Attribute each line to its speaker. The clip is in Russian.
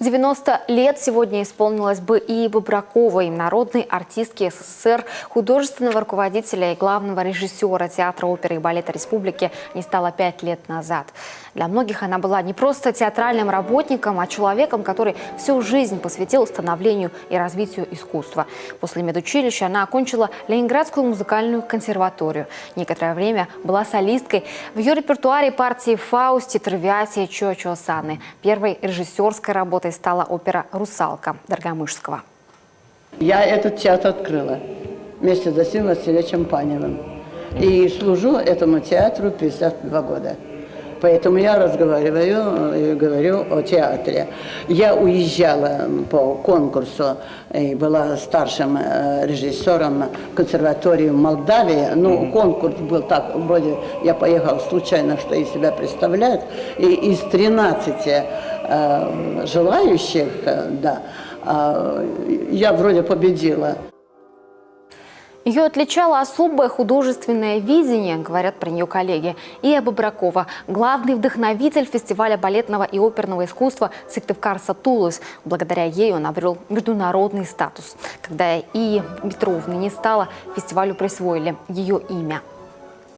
Speaker 1: 90 лет сегодня исполнилось бы и Бобраковой, народной артистке СССР, художественного руководителя и главного режиссера театра оперы и балета республики не стало 5 лет назад. Для многих она была не просто театральным работником, а человеком, который всю жизнь посвятил становлению и развитию искусства. После медучилища она окончила Ленинградскую музыкальную консерваторию. Некоторое время была солисткой. В ее репертуаре партии «Фаусти», «Травиати», «Чо-Чо Санны». Первой режиссерской работой стала опера «Русалка» Доргомышского.
Speaker 2: Я этот театр открыла вместе с Василием Васильевичем Паневым. И служу этому театру 52 года. Поэтому я разговариваю и говорю о театре. Я уезжала по конкурсу и была старшим режиссером консерватории в Молдавии. Ну, конкурс был так, вроде я поехала случайно, что из себя представляет. И из 13 желающих, да, я вроде победила.
Speaker 1: Ее отличало особое художественное видение, говорят про нее коллеги. И Бобракова, главный вдохновитель фестиваля балетного и оперного искусства Сыктывкар-Сатулус. Благодаря ей он обрел международный статус. Когда и Петровны не стало, фестивалю присвоили ее имя.